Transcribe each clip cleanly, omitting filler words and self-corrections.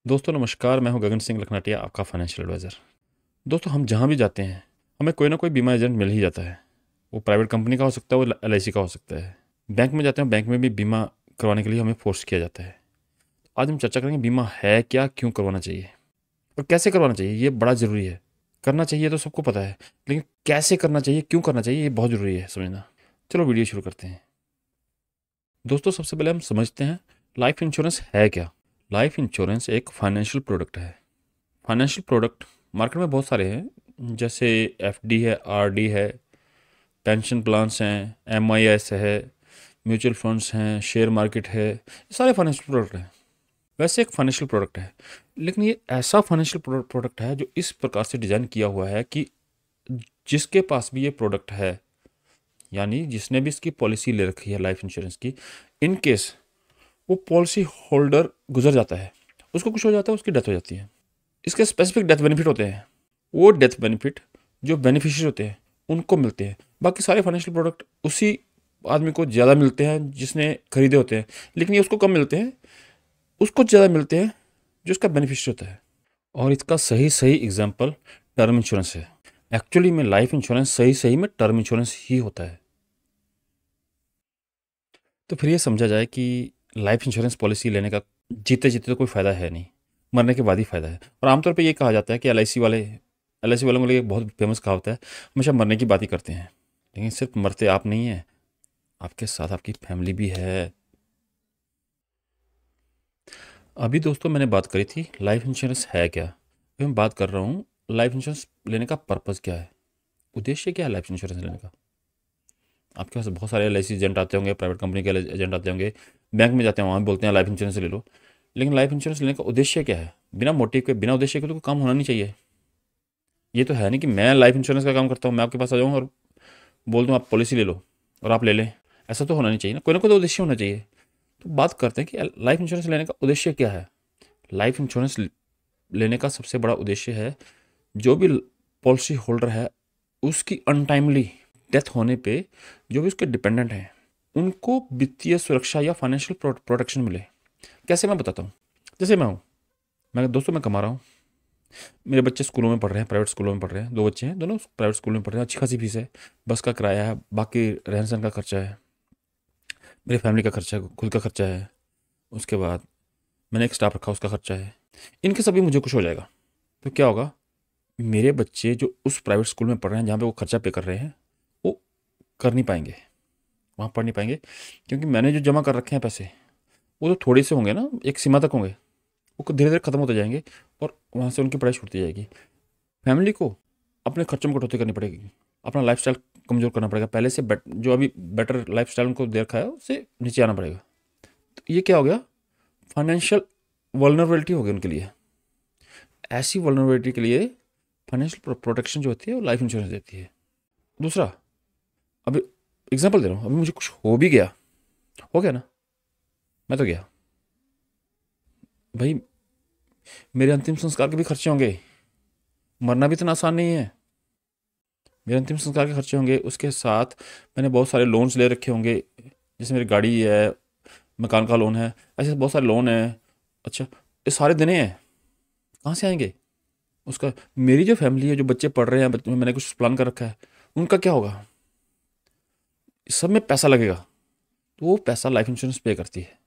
दोस्तों नमस्कार, मैं हूं गगन सिंह लखनाटिया, आपका फाइनेंशियल एडवाइज़र। दोस्तों हम जहां भी जाते हैं, हमें कोई ना कोई बीमा एजेंट मिल ही जाता है। वो प्राइवेट कंपनी का हो सकता है, वो एलआईसी का हो सकता है। बैंक में जाते हैं, बैंक में भी बीमा करवाने के लिए हमें फोर्स किया जाता है। आज हम चर्चा करेंगे बीमा है क्या, क्यों करवाना चाहिए और कैसे करवाना चाहिए। ये बड़ा ज़रूरी है। करना चाहिए तो सबको पता है, लेकिन कैसे करना चाहिए, क्यों करना चाहिए, ये बहुत ज़रूरी है समझना। चलो वीडियो शुरू करते हैं। दोस्तों सबसे पहले हम समझते हैं लाइफ इंश्योरेंस है क्या। लाइफ इंश्योरेंस एक फाइनेंशियल प्रोडक्ट है। फाइनेंशियल प्रोडक्ट मार्केट में बहुत सारे हैं, जैसे एफडी है, आरडी है, पेंशन प्लान्स हैं, एमआईएस है, म्यूचुअल फंड्स हैं, शेयर मार्केट है। ये सारे फाइनेंशियल प्रोडक्ट हैं। वैसे एक फाइनेंशियल प्रोडक्ट है, लेकिन ये ऐसा फाइनेंशियल प्रोडक्ट है जो इस प्रकार से डिज़ाइन किया हुआ है कि जिसके पास भी ये प्रोडक्ट है, यानी जिसने भी इसकी पॉलिसी ले रखी है लाइफ इंश्योरेंस की, इन केस वो पॉलिसी होल्डर गुजर जाता है, उसको कुछ हो जाता है, उसकी डेथ हो जाती है, इसके स्पेसिफिक डेथ बेनिफिट होते हैं। वो डेथ बेनिफिट जो बेनिफिशियरी होते हैं उनको मिलते हैं। बाकी सारे फाइनेंशियल प्रोडक्ट उसी आदमी को ज़्यादा मिलते हैं जिसने खरीदे होते हैं, लेकिन ये उसको कम मिलते हैं, उसको ज़्यादा मिलते हैं जो उसका बेनिफिशियरी होता है। और इसका सही सही एग्जाम्पल टर्म इंश्योरेंस है। एक्चुअली में लाइफ इंश्योरेंस सही सही में टर्म इंश्योरेंस ही होता है। तो फिर ये समझा जाए कि लाइफ इंश्योरेंस पॉलिसी लेने का जीते जीते तो कोई फ़ायदा है नहीं, मरने के बाद ही फ़ायदा है। और आमतौर पे ये कहा जाता है कि एलआईसी वालों के लिए बहुत फेमस कहावत है, हमेशा मरने की बात ही करते हैं। लेकिन सिर्फ मरते आप नहीं हैं, आपके साथ आपकी फैमिली भी है। अभी दोस्तों मैंने बात करी थी लाइफ इंश्योरेंस है क्या। अभी मैं बात कर रहा हूँ लाइफ इंश्योरेंस लेने का पर्पज़ क्या है, उद्देश्य क्या है लाइफ इंश्योरेंस लेने का। आपके पास बहुत सारे एलआईसी एजेंट आते होंगे, प्राइवेट कंपनी के एजेंट आते होंगे, बैंक में जाते हैं, वहाँ भी बोलते हैं लाइफ इंश्योरेंस ले लो। लेकिन लाइफ इंश्योरेंस लेने का उद्देश्य क्या है। बिना मोटिव के, बिना उद्देश्य के तो कोई काम होना नहीं चाहिए। ये तो है नहीं कि मैं लाइफ इंश्योरेंस का काम करता हूँ, मैं आपके पास आ जाऊँ और बोल दूँ आप पॉलिसी ले लो और आप ले लें। ऐसा तो होना नहीं चाहिए ना कोई तो उद्देश्य होना चाहिए। तो बात करते हैं कि लाइफ इंश्योरेंस लेने का उद्देश्य क्या है। लाइफ इंश्योरेंस लेने का सबसे बड़ा उद्देश्य है, जो भी पॉलिसी होल्डर है उसकी अनटाइमली डेथ होने पे जो भी उसके डिपेंडेंट हैं उनको वित्तीय सुरक्षा या फाइनेंशियल प्रोटेक्शन मिले। कैसे, मैं बताता हूँ। जैसे मैं हूँ, मैं दोस्तों मैं कमा रहा हूँ, मेरे बच्चे स्कूलों में पढ़ रहे हैं, प्राइवेट स्कूलों में पढ़ रहे हैं, दो बच्चे हैं, दोनों प्राइवेट स्कूल में पढ़ रहे हैं, अच्छी खासी फीस है, बस का किराया है, बाकी रहन सहन का खर्चा है, मेरी फैमिली का खर्चा है, खुद का खर्चा है, उसके बाद मैंने एक स्टाफ रखा उसका खर्चा है। इनके सभी मुझे कुछ हो जाएगा तो क्या होगा, मेरे बच्चे जो उस प्राइवेट स्कूल में पढ़ रहे हैं जहाँ पे वो खर्चा पे कर रहे हैं, वो कर नहीं पाएंगे, वहाँ पढ़ नहीं पाएंगे, क्योंकि मैंने जो जमा कर रखे हैं पैसे वो तो थोड़े से होंगे ना, एक सीमा तक होंगे, वो धीरे धीरे खत्म होते जाएंगे और वहाँ से उनकी पढ़ाई छूटती जाएगी। फैमिली को अपने खर्चों में कटौती करनी पड़ेगी, अपना लाइफस्टाइल कमज़ोर करना पड़ेगा, पहले से जो अभी बेटर लाइफस्टाइल उनको दे रखा है उससे नीचे आना पड़ेगा। तो ये क्या हो गया, फाइनेंशियल वल्नरेबिलिटी हो गई उनके लिए। ऐसी वल्नरेबिलिटी के लिए फाइनेंशियल प्रोटेक्शन जो होती है वो लाइफ इंश्योरेंस देती है। दूसरा, अभी एग्जांपल दे रहा हूँ, अभी मुझे कुछ हो भी गया, हो गया ना, मैं तो गया भाई, मेरे अंतिम संस्कार के भी खर्चे होंगे, मरना भी इतना आसान नहीं है। मेरे अंतिम संस्कार के खर्चे होंगे, उसके साथ मैंने बहुत सारे लोन्स ले रखे होंगे, जैसे मेरी गाड़ी है, मकान का लोन है, ऐसे बहुत सारे लोन हैं। अच्छा, ये सारे देने हैं, कहाँ से आएंगे उसका। मेरी जो फैमिली है, जो बच्चे पढ़ रहे हैं, मैंने कुछ प्लान कर रखा है, उनका क्या होगा। इस सब में पैसा लगेगा, तो वो पैसा लाइफ इंश्योरेंस पे करती है।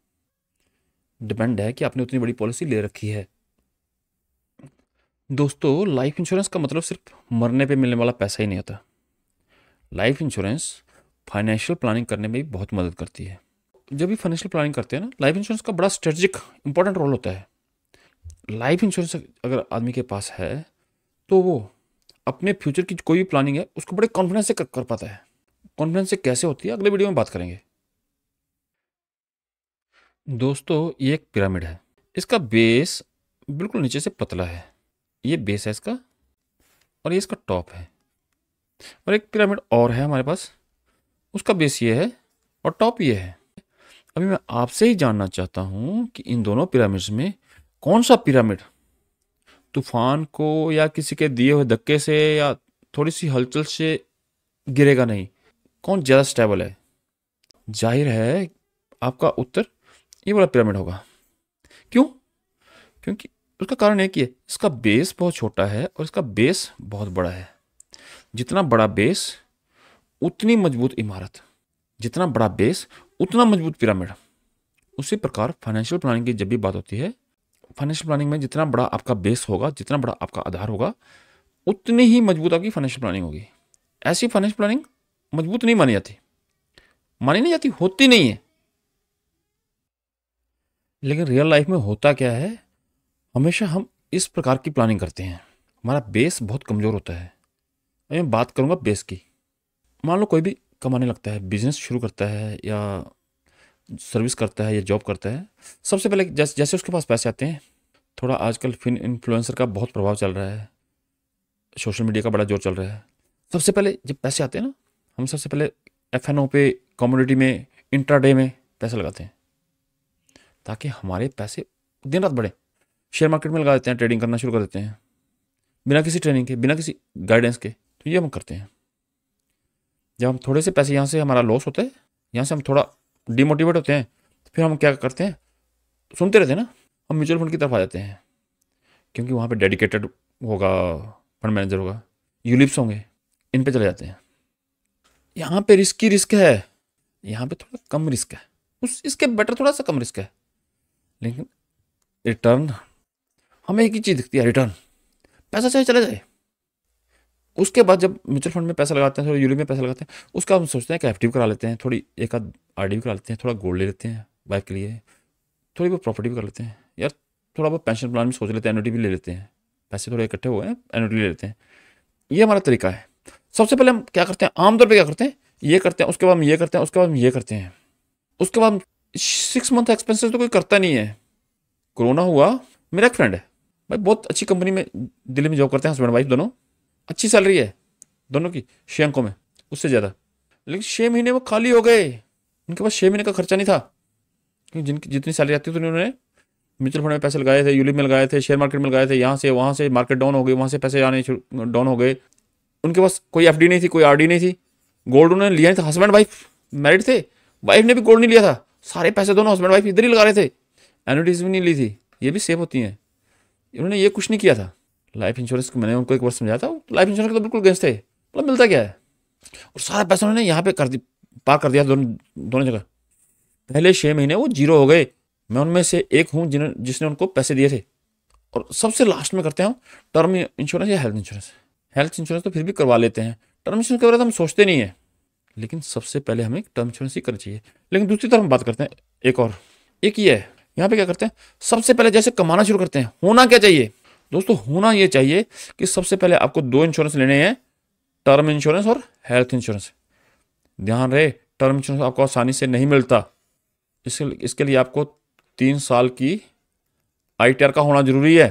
डिपेंड है कि आपने उतनी बड़ी पॉलिसी ले रखी है। दोस्तों लाइफ इंश्योरेंस का मतलब सिर्फ मरने पे मिलने वाला पैसा ही नहीं होता। लाइफ इंश्योरेंस फाइनेंशियल प्लानिंग करने में भी बहुत मदद करती है। जब भी फाइनेंशियल प्लानिंग करते हैं ना, लाइफ इंश्योरेंस का बड़ा स्ट्रेटजिक इंपॉर्टेंट रोल होता है। लाइफ इंश्योरेंस अगर आदमी के पास है तो वो अपने फ्यूचर की कोई भी प्लानिंग है उसको बड़े कॉन्फिडेंस से कर पाता है। कॉन्फिडेंस से कैसे होती है, अगले वीडियो में बात करेंगे। दोस्तों ये एक पिरामिड है, इसका बेस बिल्कुल नीचे से पतला है, ये बेस है इसका, और ये इसका टॉप है। और एक पिरामिड और है हमारे पास, उसका बेस ये है और टॉप ये है। अभी मैं आपसे ही जानना चाहता हूं कि इन दोनों पिरामिड्स में कौन सा पिरामिड तूफान को या किसी के दिए हुए धक्के से या थोड़ी सी हलचल से गिरेगा नहीं, कौन ज़्यादा स्टेबल है। जाहिर है आपका उत्तर ये वाला पिरामिड होगा। क्यों? क्योंकि उसका कारण एक ही है, इसका बेस बहुत छोटा है और इसका बेस बहुत बड़ा है। जितना बड़ा बेस उतनी मजबूत इमारत, जितना बड़ा बेस उतना मजबूत पिरामिड। उसी प्रकार फाइनेंशियल प्लानिंग की जब भी बात होती है, फाइनेंशियल प्लानिंग में जितना बड़ा आपका बेस होगा, जितना बड़ा आपका आधार होगा, उतनी ही मजबूत आपकी फाइनेंशियल प्लानिंग होगी। ऐसी फाइनेंशियल प्लानिंग मजबूत नहीं मानी जाती, होती नहीं है। लेकिन रियल लाइफ में होता क्या है, हमेशा हम इस प्रकार की प्लानिंग करते हैं, हमारा बेस बहुत कमज़ोर होता है। मैं बात करूंगा बेस की। मान लो कोई भी कमाने लगता है, बिजनेस शुरू करता है या सर्विस करता है या जॉब करता है। सबसे पहले जैसे उसके पास पैसे आते हैं, थोड़ा आजकल फिन इन्फ्लुएंसर का बहुत प्रभाव चल रहा है, सोशल मीडिया का बड़ा जोर चल रहा है। सबसे पहले जब पैसे आते हैं ना, हम सबसे पहले एफ पे, कमोडिटी में, इंट्राडे में पैसे लगाते हैं, ताकि हमारे पैसे दिन रात बढ़े। शेयर मार्केट में लगा देते हैं, ट्रेडिंग करना शुरू कर देते हैं, बिना किसी ट्रेनिंग के, बिना किसी गाइडेंस के। तो ये हम करते हैं। जब हम थोड़े से पैसे, यहाँ से हमारा लॉस होता है, यहाँ से हम थोड़ा डिमोटिवेट होते हैं, तो फिर हम क्या करते हैं, सुनते रहते हैं ना, हम म्यूचुअल फंड की तरफ आ जाते हैं। क्योंकि वहाँ पे डेडिकेटेड होगा, फंड मैनेजर होगा, यूलिप्स होंगे, इन पे चले जाते हैं। यहाँ पे रिस्क है, यहाँ पे थोड़ा कम रिस्क है, इसके बेटर थोड़ा सा कम रिस्क है, लेकिन रिटर्न हमें एक ही चीज़ दिखती है, रिटर्न। पैसा चाहे चले जाए। उसके बाद जब म्यूचुअल फंड में पैसा लगाते हैं, थोड़ा यूलिप में पैसा लगाते हैं, उसका हम सोचते हैं कि एफडी करा लेते हैं, थोड़ी एक आध आरडी भी करा लेते हैं, थोड़ा गोल्ड ले लेते हैं वाइफ के लिए, थोड़ी बहुत प्रॉपर्टी भी कर लेते हैं, यार थोड़ा बहुत पेंशन प्लान भी सोच लेते हैं, एनुटी भी ले लेते हैं, पैसे थोड़े इकट्ठे हुए हैं, एनुटी ले लेते हैं। ये हमारा तरीका है। सबसे पहले हम क्या करते हैं, आमतौर पर क्या करते हैं, ये करते हैं, उसके बाद हम ये करते हैं, उसके बाद हम ये करते हैं, उसके बाद 6 मंथ एक्सपेंसेस तो कोई करता नहीं है। कोरोना हुआ, मेरा एक फ्रेंड है भाई, बहुत अच्छी कंपनी में दिल्ली में जॉब करते हैं, हस्बैंड वाइफ दोनों, अच्छी सैलरी है दोनों की 6 अंकों में, उससे ज़्यादा। लेकिन 6 महीने वो खाली हो गए, उनके पास 6 महीने का खर्चा नहीं था। क्योंकि जिनकी जितनी सैलरी आती थी उन्होंने म्यूचुअल फंड में पैसे लगाए थे, यूलिप में लगाए थे, शेयर मार्केट में लगाए थे, यहाँ से वहाँ से मार्केट डाउन हो गई, वहाँ से पैसे आने डाउन हो गए। उनके पास कोई एफडी नहीं थी, कोई आरडी नहीं थी, गोल्ड उन्होंने लिया नहीं था। हस्बैंड वाइफ मैरिड थे, वाइफ ने भी गोल्ड नहीं लिया था, सारे पैसे दोनों हस्बैंड वाइफ इधर ही लगा रहे थे, एनुटीज भी नहीं ली थी, ये भी सेफ होती हैं। इन्होंने ये कुछ नहीं किया था। लाइफ इंश्योरेंस को मैंने उनको एक बार समझाया था, लाइफ इंश्योरेंस के तो बिल्कुल गेंस्ट थे, मतलब मिलता क्या है, और सारा पैसा उन्होंने यहाँ पे पार कर दिया दोनों जगह। पहले 6 महीने वो जीरो हो गए। मैं उनमें से एक हूँ जिसने उनको पैसे दिए थे। और सबसे लास्ट में करते हैं टर्म इंश्योरेंस या हेल्थ इंश्योरेंस। हेल्थ इंश्योरेंस तो फिर भी करवा लेते हैं, टर्म इंश्योरेंस के बारे में हम सोचते नहीं है, लेकिन सबसे पहले हमें टर्म इंश्योरेंस ही करनी चाहिए। लेकिन दूसरी तरफ हम बात करते हैं एक ये है, यहाँ पे क्या करते हैं, सबसे पहले जैसे कमाना शुरू करते हैं, होना क्या चाहिए दोस्तों, होना ये चाहिए कि सबसे पहले आपको 2 इंश्योरेंस लेने हैं, टर्म इंश्योरेंस और हेल्थ इंश्योरेंस। ध्यान रहे, टर्म इंश्योरेंस आपको आसानी से नहीं मिलता, इसके लिए आपको 3 साल की ITR का होना जरूरी है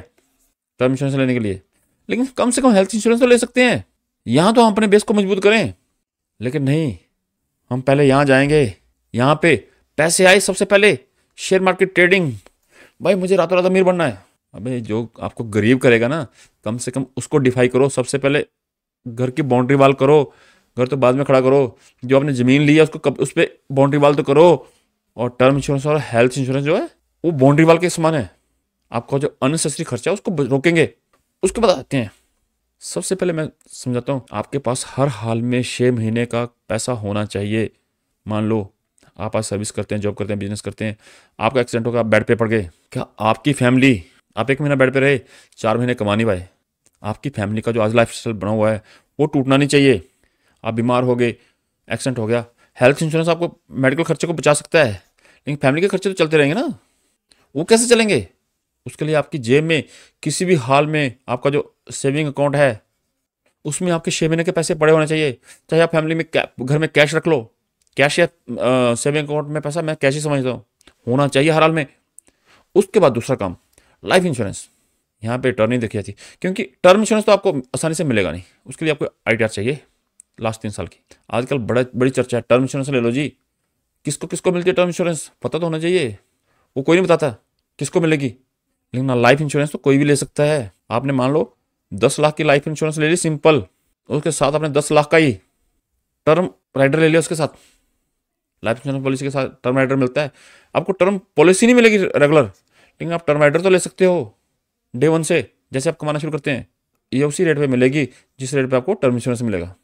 टर्म इंश्योरेंस लेने के लिए। लेकिन कम से कम हेल्थ इंश्योरेंस तो ले सकते हैं। यहाँ तो हम अपने बेस को मजबूत करें, लेकिन नहीं, हम पहले यहाँ जाएंगे, यहाँ पे पैसे आए सबसे पहले, शेयर मार्केट ट्रेडिंग, भाई मुझे रातों रात अमीर बनना है। अबे जो आपको गरीब करेगा ना, कम से कम उसको डिफाई करो। सबसे पहले घर की बाउंड्री वाल करो, घर तो बाद में खड़ा करो। जो आपने ज़मीन ली है उसको उस पर बाउंड्री वाल तो करो। और टर्म इंश्योरेंस और हेल्थ इंश्योरेंस जो है वो बाउंड्री वाल के समान है, आपका जो अननेसेसरी खर्चा है उसको रोकेंगे। उसके बाद आते हैं, सबसे पहले मैं समझाता हूँ, आपके पास हर हाल में 6 महीने का पैसा होना चाहिए। मान लो आप आज सर्विस करते हैं, जॉब करते हैं, बिजनेस करते हैं, आपका एक्सीडेंट होगा, आप बेड पे पड़ गए, क्या आपकी फैमिली, आप 1 महीना बेड पे रहे, 4 महीने कमा नहीं पाए, आपकी फैमिली का जो आज लाइफ स्टाइल बना हुआ है वो टूटना नहीं चाहिए। आप बीमार हो गए, एक्सीडेंट हो गया, हेल्थ इंश्योरेंस आपको मेडिकल खर्चे को बचा सकता है, लेकिन फैमिली के खर्चे तो चलते रहेंगे ना, वो कैसे चलेंगे। उसके लिए आपकी जेब में किसी भी हाल में आपका जो सेविंग अकाउंट है उसमें आपके 6 महीने के पैसे पड़े होने चाहिए। चाहे आप फैमिली में घर में कैश रख लो, कैश या सेविंग अकाउंट में पैसा, मैं कैश ही समझता हूँ, होना चाहिए हर हाल में। उसके बाद दूसरा काम, लाइफ इंश्योरेंस। यहाँ पे टर्म नहीं देखी जाती, क्योंकि टर्म इंश्योरेंस तो आपको आसानी से मिलेगा नहीं, उसके लिए आपको ITR चाहिए लास्ट 3 साल की। आजकल बड़ी चर्चा है, टर्म इंश्योरेंस ले लो जी। किसको किसको मिलती है टर्म इंश्योरेंस, पता तो होना चाहिए, वो कोई नहीं बताता किसको मिलेगी। लेकिन लाइफ इंश्योरेंस तो कोई भी ले सकता है। आपने मान लो 10 लाख की लाइफ इंश्योरेंस ले ली सिंपल, उसके साथ आपने 10 लाख का ही टर्म राइडर ले लिया, उसके साथ लाइफ इंश्योरेंस पॉलिसी के साथ टर्म राइडर मिलता है। आपको टर्म पॉलिसी नहीं मिलेगी रेगुलर, लेकिन आप टर्म राइडर तो ले सकते हो, डे वन से जैसे आप कमाना शुरू करते हैं ये उसी रेट पे मिलेगी जिस रेट पे आपको टर्म इंश्योरेंस मिलेगा।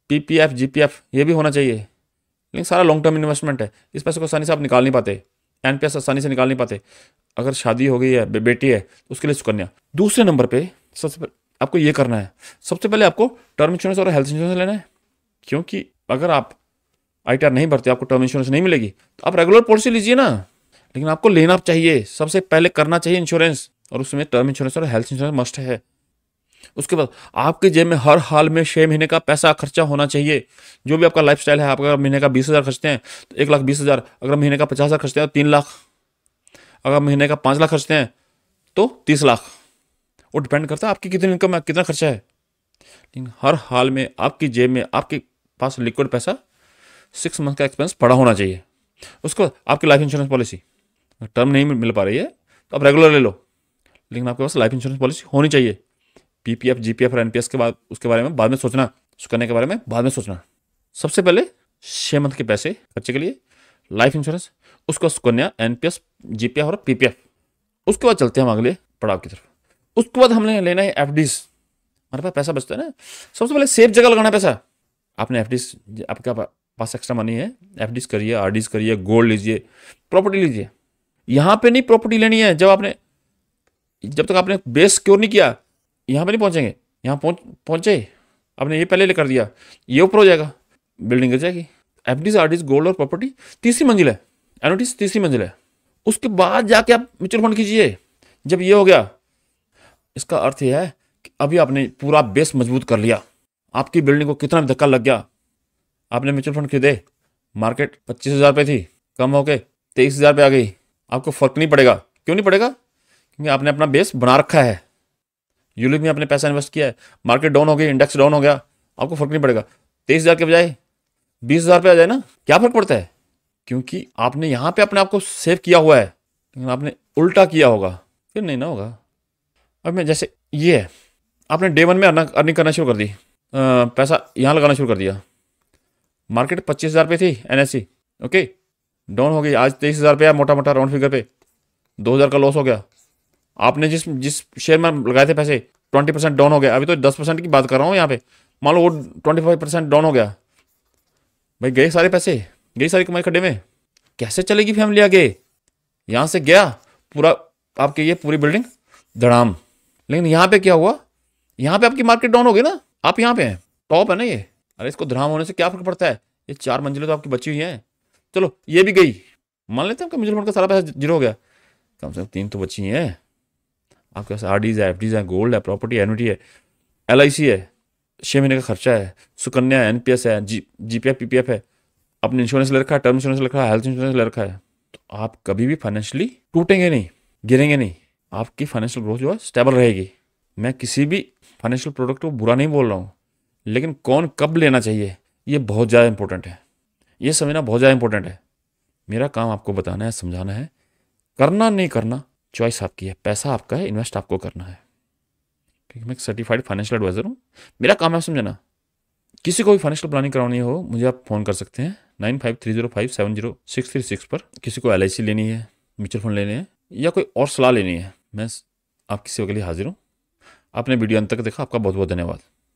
पीपीएफ जीपीएफ ये भी होना चाहिए, लेकिन सारा लॉन्ग टर्म इन्वेस्टमेंट है, इस पैसे को आसानी से आप निकाल नहीं पाते, एनपीएस आसानी से निकाल नहीं पाते। अगर शादी हो गई है, बेटी है, तो उसके लिए सुकन्या। दूसरे नंबर पे सबसे पहले आपको ये करना है, सबसे पहले आपको टर्म इंश्योरेंस और हेल्थ इंश्योरेंस लेना है, क्योंकि अगर आप आईटीआर नहीं भरते, आपको टर्म इंश्योरेंस नहीं मिलेगी, तो आप रेगुलर पॉलिसी लीजिए ना, लेकिन आपको लेना चाहिए, सबसे पहले करना चाहिए इंश्योरेंस, और उसमें टर्म इंश्योरेंस और हेल्थ इंश्योरेंस मस्ट है। उसके बाद आपके जेब में हर हाल में 6 महीने का पैसा खर्चा होना चाहिए। जो भी आपका लाइफस्टाइल है, आप अगर महीने का 20,000 खर्चते हैं तो 1,20,000, अगर महीने का 50,000 खर्चते हैं तो 3 लाख, अगर महीने का 5 लाख खर्चते हैं तो 30 लाख। वो डिपेंड करता है आपकी कितनी इनकम है, कितना खर्चा है, लेकिन हर हाल में आपकी जेब में आपके पास लिक्विड पैसा 6 मंथ का एक्सपेंस पड़ा होना चाहिए। उसके बाद आपकी लाइफ इंश्योरेंस पॉलिसी टर्म नहीं मिल पा रही है तो आप रेगुलर ले लो, लेकिन आपके पास लाइफ इंश्योरेंस पॉलिसी होनी चाहिए। पीपीएफ जीपीएफ और एनपीएस के बाद उसके बारे में बाद में सोचना, सुकन्या के बारे में बाद में सोचना। सबसे पहले 6 मंथ के पैसे खर्चे के लिए लाइफ इंश्योरेंस, उसका सुकन्या, एनपीएस, जीपीएफ और पीपीएफ। उसके बाद चलते हैं हम अगले पड़ाव की तरफ। उसके बाद हमने लेना है एफडीज। हमारे पास पैसा बचता है ना, सबसे पहले सेफ जगह लगाना है पैसा। आपने एफडीज, आपके पास एक्स्ट्रा मनी है, एफडीज करिए, आरडीज करिए, गोल्ड लीजिए, प्रॉपर्टी लीजिए। यहाँ पे नहीं प्रॉपर्टी लेनी है जब तक आपने बेस सिक्योर नहीं किया, यहाँ पे नहीं पहुंचेंगे। यहाँ पहुंचे आपने ये पहले कर दिया, ये ऊपर हो जाएगा, बिल्डिंग गिर जाएगी। एफडीज, आरडीज, गोल्ड और प्रॉपर्टी तीसरी मंजिल है, एनुइटीज तीसरी मंजिल है। उसके बाद जाके आप म्यूचुअल फंड कीजिए। जब ये हो गया, इसका अर्थ यह है कि अभी आपने पूरा बेस मजबूत कर लिया। आपकी बिल्डिंग को कितना भी धक्का लग गया, आपने म्यूचुअल फंड खरीदे, मार्केट 25,000 पे थी, कम होके 23,000 पे आ गई, आपको फर्क नहीं पड़ेगा। क्यों नहीं पड़ेगा? क्योंकि आपने अपना बेस बना रखा है, यूलिप में आपने पैसा इन्वेस्ट किया है। मार्केट डाउन हो गई, इंडेक्स डाउन हो गया, आपको फर्क नहीं पड़ेगा। 23,000 के बजाय 20,000 पे आ जाए ना, क्या फर्क पड़ता है? क्योंकि आपने यहाँ पे अपने आप को सेव किया हुआ है, लेकिन आपने उल्टा किया होगा, फिर नहीं ना होगा। अब मैं जैसे ये है, आपने डे वन में अर्निंग करना शुरू कर दी, पैसा यहाँ लगाना शुरू कर दिया। मार्केट 25,000 पे थी एनएससी, ओके, डाउन हो गई, आज 23,000 पे है, मोटा मोटा राउंड फिगर पे 2,000 का लॉस हो गया। आपने जिस शेयर में लगाए थे पैसे 20% डाउन हो गया। अभी तो 10% की बात कर रहा हूँ यहाँ पे, मान लो वो 25% डाउन हो गया, भाई गए सारे पैसे, गई सारी कमाई खड्डे में। कैसे चलेगी फैमिली आगे? यहाँ से गया पूरा, आपके ये पूरी बिल्डिंग धड़ाम। लेकिन यहाँ पे क्या हुआ, यहाँ पे आपकी मार्केट डाउन हो गई ना, आप यहाँ पे हैं, टॉप है ना ये। अरे इसको धड़ाम होने से क्या फर्क पड़ता है, ये 4 मंजिलें तो आपकी बची हुई हैं। चलो ये भी गई, मान लेते हैं कि म्यूचुअल फंड का सारा पैसा जीरो हो गया, कम से कम 3 तो बची हैं। आपके पास आरडीज है, एफडीज है, गोल्ड है, प्रॉपर्टी, एनुटी है, एलआईसी है, 6 महीने का खर्चा है, सुकन्या है, एनपीएस है, जीपीएफ पीपीएफ है, अपने इंश्योरेंस ले रखा है, टर्म इंश्योरेंस ले रखा है, हेल्थ इंश्योरेंस ले रखा है। तो आप कभी भी फाइनेंशियली टूटेंगे नहीं, गिरेंगे नहीं, आपकी फाइनेंशियल ग्रोथ जो है स्टेबल रहेगी। मैं किसी भी फाइनेंशियल प्रोडक्ट को बुरा नहीं बोल रहा हूँ, लेकिन कौन कब लेना चाहिए ये बहुत ज़्यादा इंपॉर्टेंट है, ये समझना बहुत ज़्यादा इंपॉर्टेंट है। मेरा काम आपको बताना है, समझाना है, करना नहीं करना चॉइस आपकी है, पैसा आपका है, इन्वेस्ट आपको करना है। क्योंकि मैं एक सर्टिफाइड फाइनेंशियल एडवाइजर हूँ, मेरा काम है समझना। किसी को भी फाइनेंशियल प्लानिंग करानी हो मुझे आप फ़ोन कर सकते हैं 9530570636 पर। किसी को एलआईसी लेनी है, म्यूचुअल फंड लेने हैं, या कोई और सलाह लेनी है, मैं आपकी सेवा के लिए हाजिर हूँ। आपने वीडियो अंत तक देखा, आपका बहुत बहुत धन्यवाद।